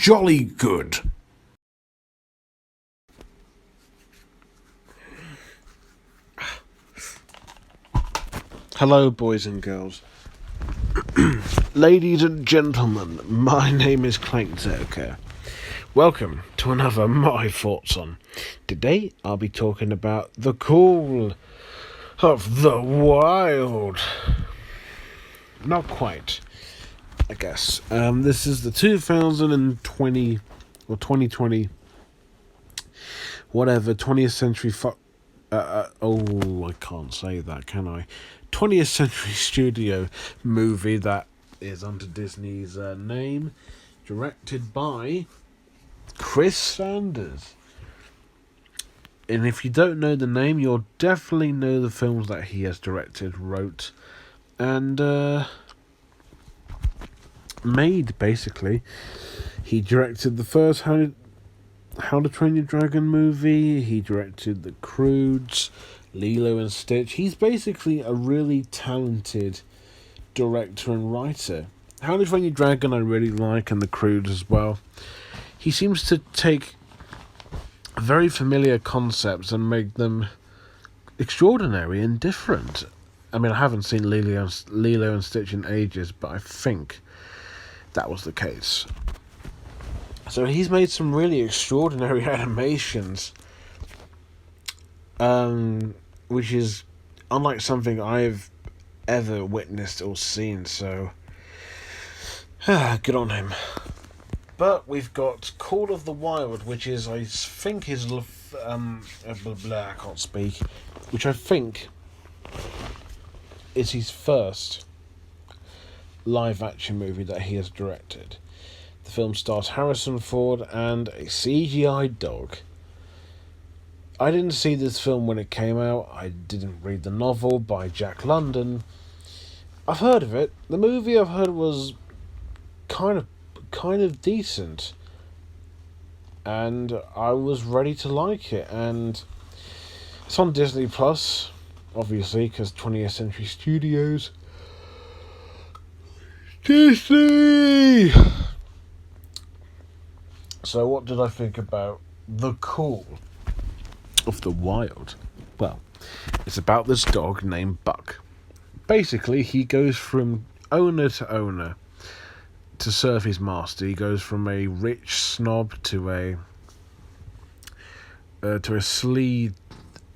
jolly good. Hello, boys and girls. Ladies and gentlemen, my name is Clank Zerker. Welcome to another My Thoughts On. Today, I'll be talking about the call of the wild. Not quite, I guess. This is the 2020 or 2020, whatever, 20th century. I can't say that, can I? 20th Century Studio movie that is under Disney's name, directed by Chris Sanders. And if you don't know the name, you'll definitely know the films that he has directed, wrote, and made, basically. He directed the first How to Train Your Dragon movie. He directed The Croods, Lilo and Stitch. He's basically a really talented director and writer. How to Train Your Dragon I really like, and The Croods as well. He seems to take very familiar concepts and make them extraordinary and different. I mean, I haven't seen Lilo and Stitch in ages, but I think that was the case. So he's made some really extraordinary animations, which is unlike something I've ever witnessed or seen, so good on him. But we've got Call of the Wild, which is, I think, I can't speak, which I think is his first live-action movie that he has directed. The film stars Harrison Ford and a CGI dog. I didn't see this film when it came out. I didn't read the novel by Jack London. I've heard of it. The movie I've heard was kind of decent, and I was ready to like it. And it's on Disney Plus, obviously, because 20th Century Studios. Disney! So what did I think about The Call of the Wild? Well, it's about this dog named Buck. Basically, he goes from owner to owner to serve his master. He goes from a rich snob to a sleaze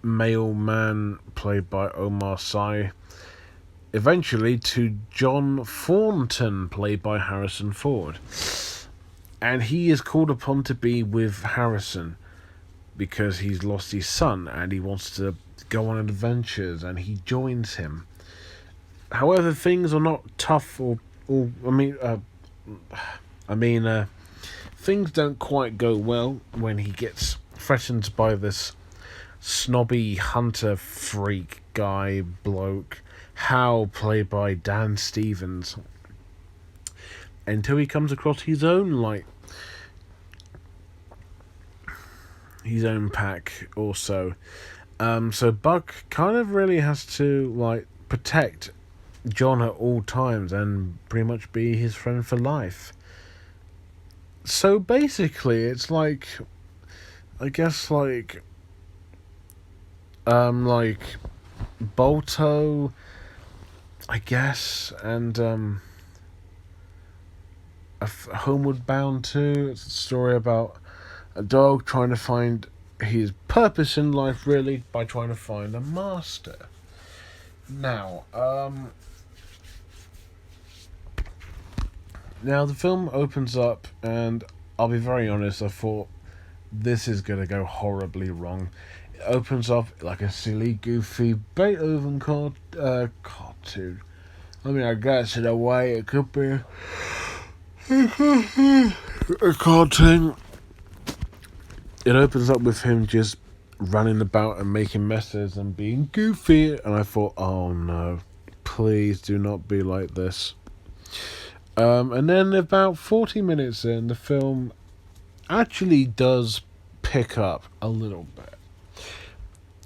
mailman played by Omar Sy. Eventually to John Thornton played by Harrison Ford. And he is called upon to be with Harrison because he's lost his son and he wants to go on adventures, and he joins him. However, things are not tough things don't quite go well when he gets threatened by this snobby hunter freak guy bloke, Hal, played by Dan Stevens, until he comes across his own pack also. So Buck kind of really has to protect John at all times and pretty much be his friend for life. So basically it's Balto, I guess, and Homeward Bound too. It's a story about a dog trying to find his purpose in life, really, by trying to find a master. Now the film opens up, and I'll be very honest, I thought this is going to go horribly wrong. It opens up like a silly, goofy Beethoven cartoon. I mean, I guess in a way it could be a cartoon. It opens up with him just running about and making messes and being goofy, and I thought, oh no, please do not be like this. And then about 40 minutes in, the film actually does pick up a little bit.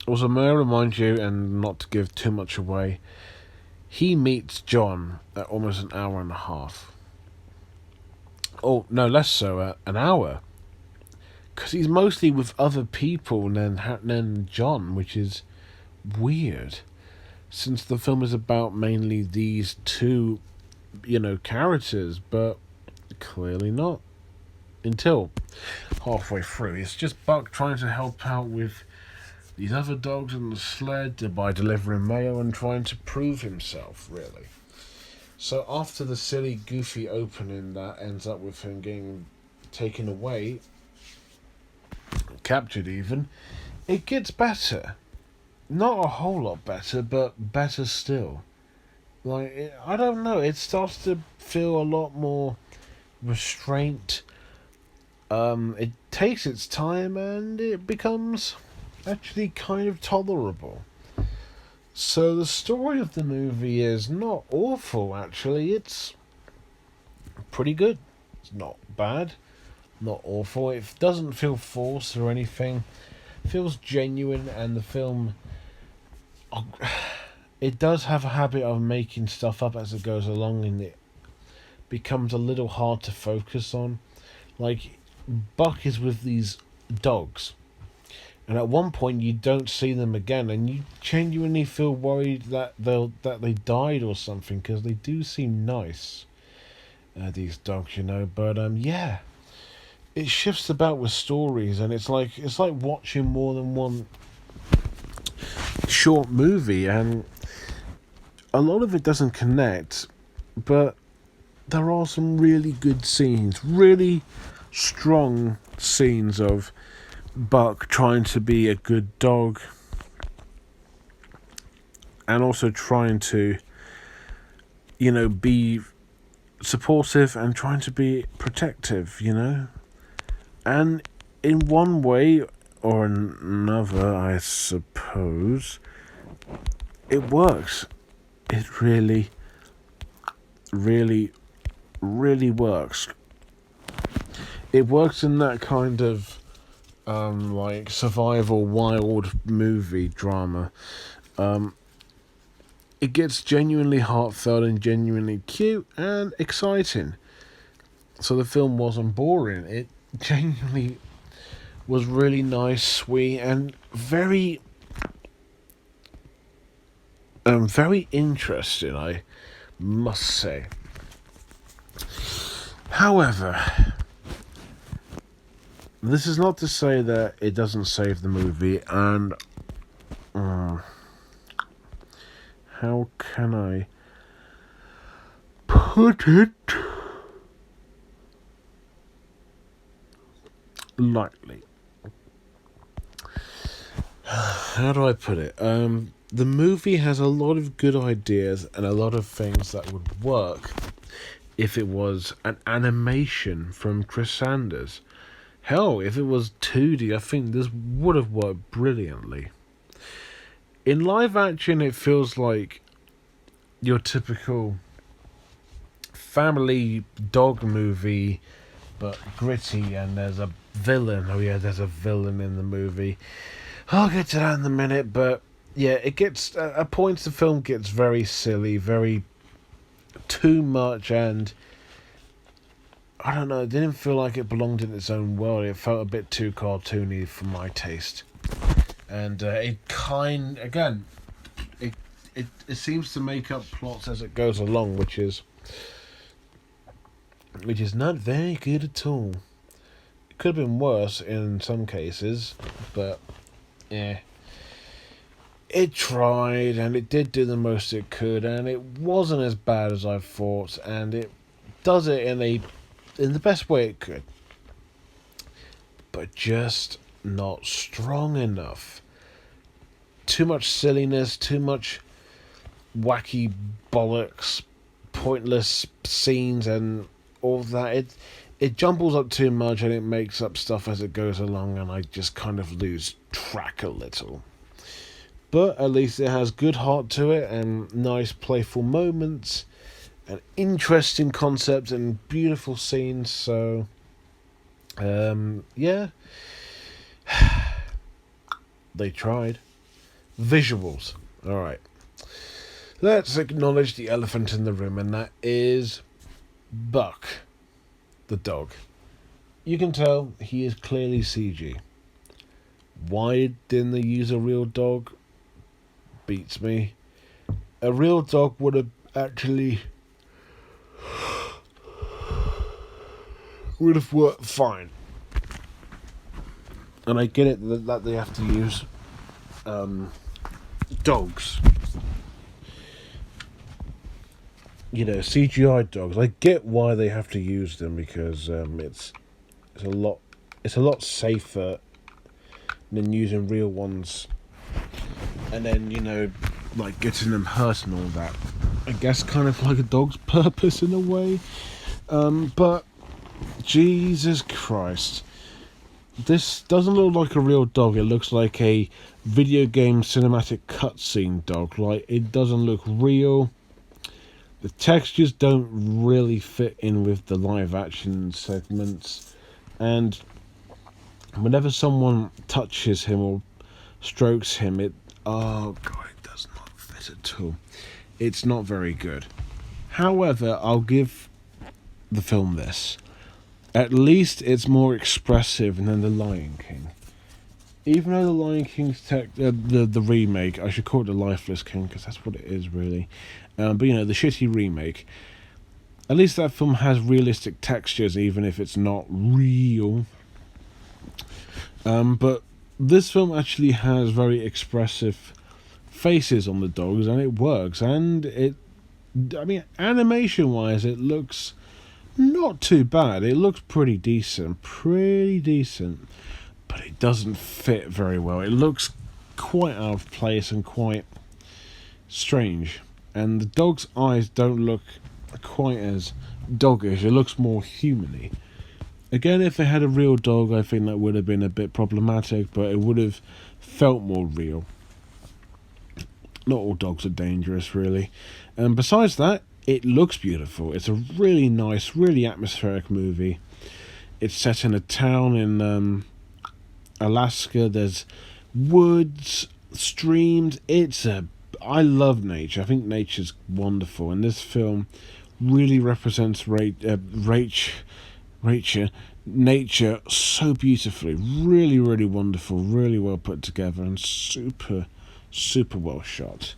Also, may I remind you, and not to give too much away, he meets John at almost an hour and a half. Oh, no, less so, an hour. Because he's mostly with other people than John, which is weird. Since the film is about mainly these two, characters, but clearly not. Until halfway through. It's just Buck trying to help out with these other dogs on the sled by delivering mail and trying to prove himself, really. So after the silly, goofy opening that ends up with him getting taken away, captured even, it gets better. Not a whole lot better, but better still. I don't know, it starts to feel a lot more restraint. It takes its time and it becomes actually kind of tolerable. So the story of the movie is not awful, actually. It's pretty good. It's not bad, not awful. It doesn't feel forced or anything. It feels genuine, and the film, it does have a habit of making stuff up as it goes along, and it becomes a little hard to focus on. Like, Buck is with these dogs, and at one point you don't see them again, and you genuinely feel worried that they died or something, because they do seem nice, these dogs, But yeah, it shifts about with stories, and it's like watching more than one short movie, and a lot of it doesn't connect, but there are some really good scenes, really strong scenes of Buck trying to be a good dog and also trying to, be supportive and trying to be protective, And in one way or another, I suppose, it works. It really, really, really works. It works in that kind of survival wild movie drama. It gets genuinely heartfelt and genuinely cute and exciting. So the film wasn't boring. It genuinely was really nice, sweet, and very very interesting, I must say. However, this is not to say that it doesn't save the movie, and how can I put it lightly? How do I put it? The movie has a lot of good ideas and a lot of things that would work if it was an animation from Chris Sanders. Hell, if it was 2D, I think this would have worked brilliantly. In live action, it feels like your typical family dog movie, but gritty, and there's a villain. Oh yeah, there's a villain in the movie. I'll get to that in a minute, but yeah, it gets, at points the film gets very silly, very too much, and I don't know, it didn't feel like it belonged in its own world. It felt a bit too cartoony for my taste. And it seems to make up plots as it goes along, which is not very good at all. It could have been worse in some cases, but yeah. It tried, and it did do the most it could, and it wasn't as bad as I thought, and it does it in the best way it could. But just not strong enough. Too much silliness, too much wacky bollocks, pointless scenes, and all of that. It jumbles up too much, and it makes up stuff as it goes along, and I just kind of lose track a little. But at least it has good heart to it, and nice playful moments, and interesting concepts, and beautiful scenes. So yeah, they tried. Visuals. Alright, let's acknowledge the elephant in the room, and that is Buck, the dog. You can tell he is clearly CG. Why didn't they use a real dog? Beats me. A real dog would have actually worked fine. And I get it that they have to use dogs. You know, CGI dogs. I get why they have to use them, because it's a lot safer than using real ones, and then, you know, like getting them hurt and all that. I guess kind of like a dog's purpose in a way. But Jesus Christ, this doesn't look like a real dog. It looks like a video game cinematic cutscene dog. Like, it doesn't look real. The textures don't really fit in with the live action segments, and whenever someone touches him or strokes him, it does not fit at all. It's not very good. However, I'll give the film this. At least it's more expressive than The Lion King. Even though The Lion King's the remake, I should call it The Lifeless King, because that's what it is really. But you know, the shitty remake, at least that film has realistic textures, even if it's not real. But this film actually has very expressive faces on the dogs, and it works. And animation-wise, it looks not too bad. It looks pretty decent, but it doesn't fit very well. It looks quite out of place and quite strange. And the dog's eyes don't look quite as doggish. It looks more human-y. Again, if they had a real dog, I think that would have been a bit problematic, but it would have felt more real. Not all dogs are dangerous, really. And besides that, it looks beautiful. It's a really nice, really atmospheric movie. It's set in a town in Alaska. There's woods, streams. I love nature. I think nature's wonderful, and this film really represents nature so beautifully. Really, really wonderful, really well put together, and super, super well shot.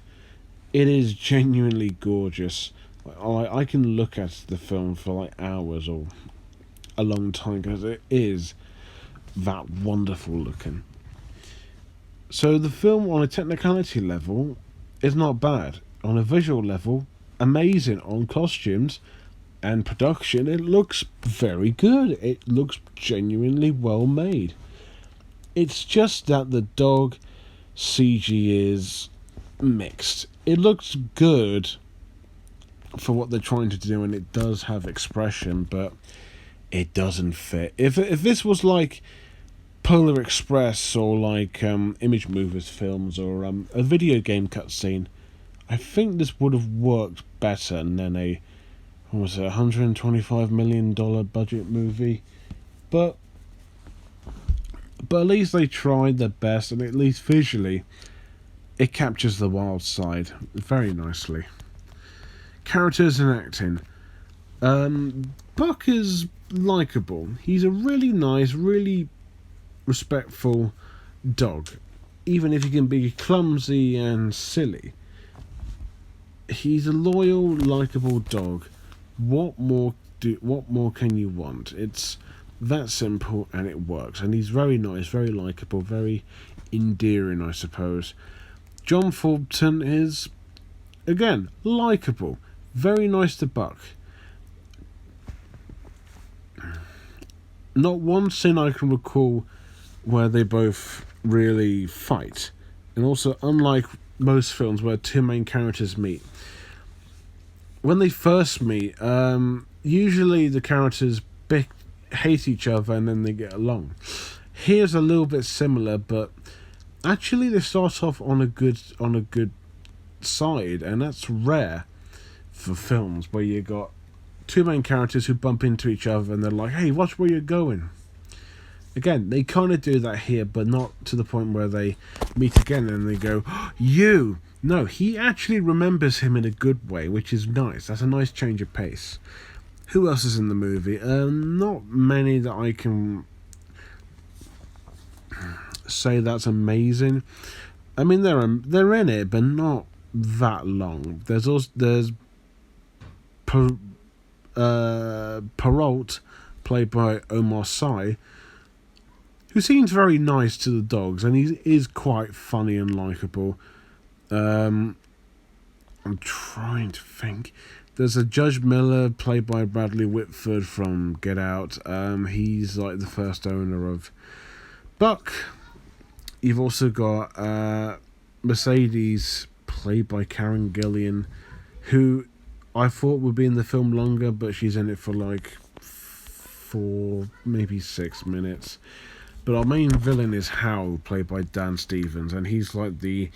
It is genuinely gorgeous. I can look at the film for like hours or a long time, because it is that wonderful looking. So the film, on a technicality level, is not bad. On a visual level, amazing. On costumes and production, it looks very good. It looks genuinely well made. It's just that the dog CG is mixed. It looks good for what they're trying to do, and it does have expression, but it doesn't fit. If this was like Polar Express or like Image Movers films or a video game cutscene, I think this would have worked better than a $125 million budget movie. But at least they tried their best, and at least visually it captures the wild side very nicely. Characters and acting. Buck is likeable. He's a really nice, really respectful dog. Even if he can be clumsy and silly, he's a loyal, likeable dog. What more can you want? It's that simple, and it works. And he's very nice, very likeable, very endearing, I suppose. John Thornton is, again, likeable, very nice to Buck. Not one scene I can recall where they both really fight. And also, unlike most films where two main characters meet, when they first meet, usually the characters hate each other and then they get along. Here's a little bit similar, but actually they start off on a good side, and that's rare for films where you got two main characters who bump into each other and they're like, hey, watch where you're going. Again, they kind of do that here, but not to the point where they meet again and they go, you! No, he actually remembers him in a good way, which is nice. That's a nice change of pace. Who else is in the movie? Not many that I can say that's amazing. I mean, they're in it, but not that long. There's Perrault, played by Omar Sy, who seems very nice to the dogs, and he is quite funny and likable. I'm trying to think. There's a Judge Miller, played by Bradley Whitford from Get Out. He's like the first owner of Buck. You've also got Mercedes, played by Karen Gillan, who I thought would be in the film longer, but she's in it for like 4, maybe 6 minutes. But our main villain is Hal, played by Dan Stevens, and he's like the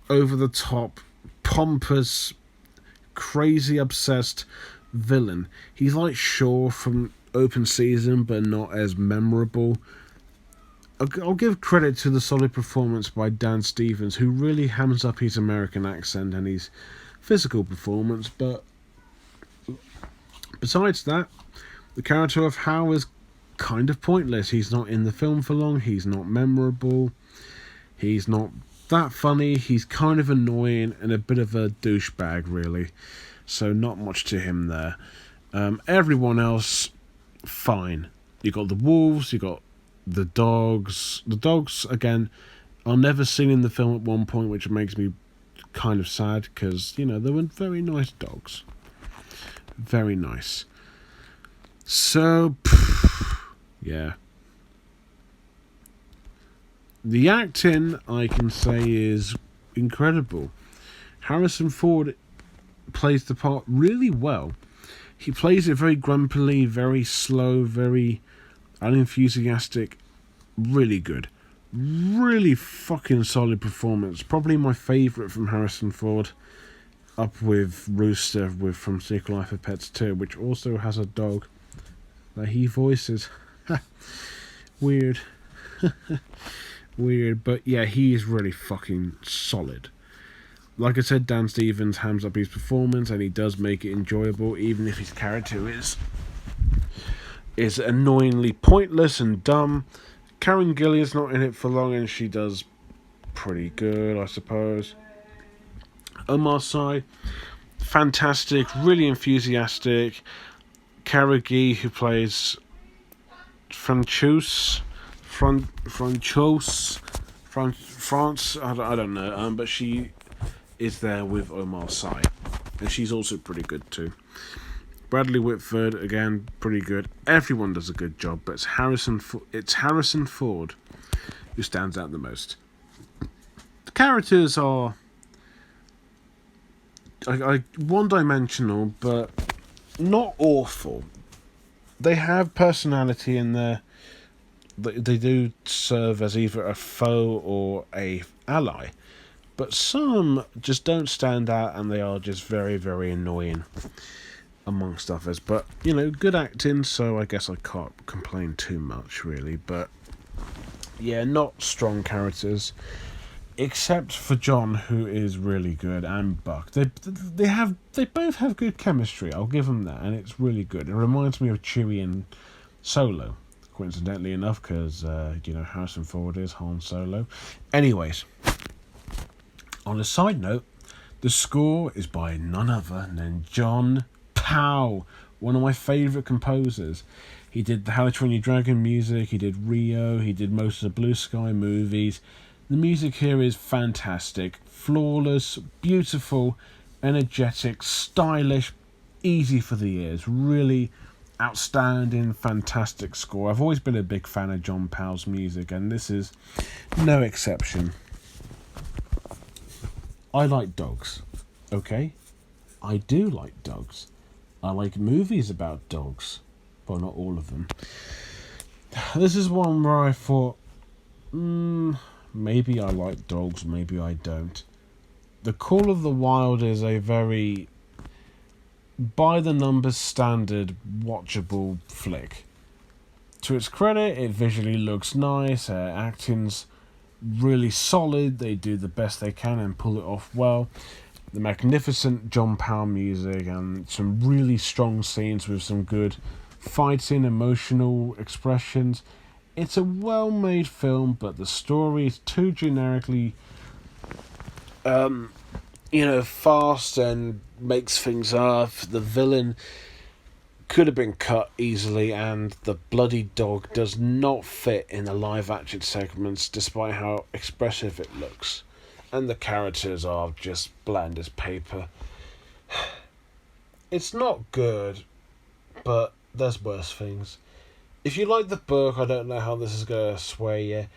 over-the-top, pompous, crazy obsessed villain. He's like Shaw from Open Season, but not as memorable. I'll give credit to the solid performance by Dan Stevens, who really hams up his American accent and his physical performance, but besides that, the character of Hal is kind of pointless. He's not in the film for long, he's not memorable, he's not that funny, he's kind of annoying and a bit of a douchebag, really. So not much to him there. Everyone else, fine. You got the wolves, you got the dogs. The dogs, again, are never seen in the film at one point, which makes me kind of sad, because, you know, they were very nice dogs. Very nice. So, yeah. The acting, I can say, is incredible. Harrison Ford plays the part really well. He plays it very grumpily, very slow, very unenthusiastic. Really good. Really fucking solid performance. Probably my favourite from Harrison Ford. Up with Rooster from Secret Life of Pets 2, which also has a dog that he voices. Weird. Weird, but yeah, he is really fucking solid. Like I said, Dan Stevens hams up his performance, and he does make it enjoyable, even if his character is annoyingly pointless and dumb. Karen Gillan's not in it for long, and she does pretty good, I suppose. Omar Sy, fantastic, really enthusiastic. Carragee, who plays France, I don't know, but she is there with Omar Sy, and she's also pretty good too. Bradley Whitford, again, pretty good. Everyone does a good job, but it's Harrison Ford who stands out the most. The characters are one-dimensional, but not awful. They have personality in there. They do serve as either a foe or a ally, but some just don't stand out, and they are just very, very annoying amongst others. But, you know, good acting, so I guess I can't complain too much, really. But yeah, not strong characters, except for John, who is really good, and Buck. They both have good chemistry, I'll give them that, and it's really good. It reminds me of Chewie and Solo, coincidentally enough, because you know, Harrison Ford is Han Solo. Anyways, on a side note, the score is by none other than John Powell, one of my favourite composers. He did the How to Train Your Dragon music, he did Rio, he did most of the Blue Sky movies. The music here is fantastic, flawless, beautiful, energetic, stylish, easy for the ears. Really outstanding, fantastic score. I've always been a big fan of John Powell's music, and this is no exception. I like dogs, okay? I do like dogs. I like movies about dogs, but not all of them. This is one where I thought, maybe I like dogs, maybe I don't. The Call of the Wild is a very by-the-numbers standard watchable flick. To its credit, it visually looks nice, acting's really solid, they do the best they can and pull it off well. the magnificent John Powell music and some really strong scenes with some good fighting, emotional expressions. It's a well-made film, but the story is too generically, fast and makes things up. The villain could have been cut easily, and the bloody dog does not fit in the live-action segments, despite how expressive it looks. And the characters are just bland as paper. It's not good, but there's worse things. If you like the book, I don't know how this is going to sway you.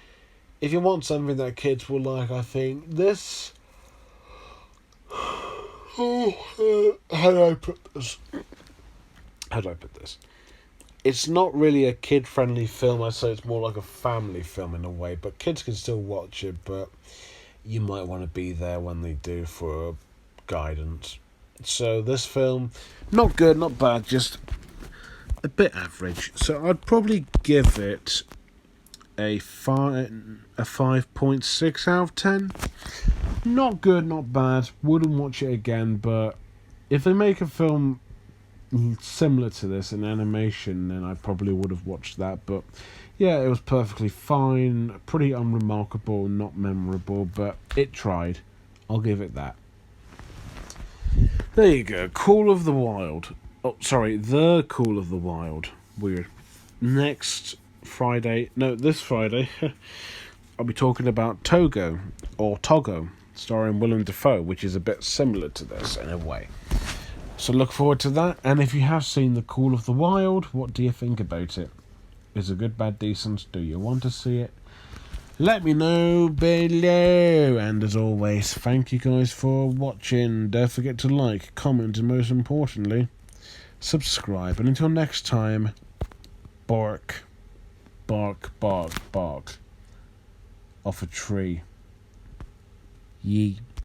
If you want something that kids will like, I think this... How do I put this? It's not really a kid-friendly film. I'd say it's more like a family film in a way, but kids can still watch it, but you might want to be there when they do for guidance. So this film, not good, not bad, just a bit average. So I'd probably give it a 5.6 out of 10. Not good, not bad. Wouldn't watch it again, but if they make a film similar to this in animation, then I probably would have watched that. But yeah, it was perfectly fine, pretty unremarkable, not memorable, but it tried. I'll give it that. There you go, Call of the Wild. Oh, sorry, The Call of the Wild. Weird. This Friday, I'll be talking about Togo, starring Willem Dafoe, which is a bit similar to this in a way. So look forward to that, and if you have seen The Call of the Wild, what do you think about it? Is it good, bad, decent? Do you want to see it? Let me know below, and as always, thank you guys for watching. Don't forget to like, comment, and most importantly, subscribe. And until next time, bark, bark, bark, bark off a tree. Yee.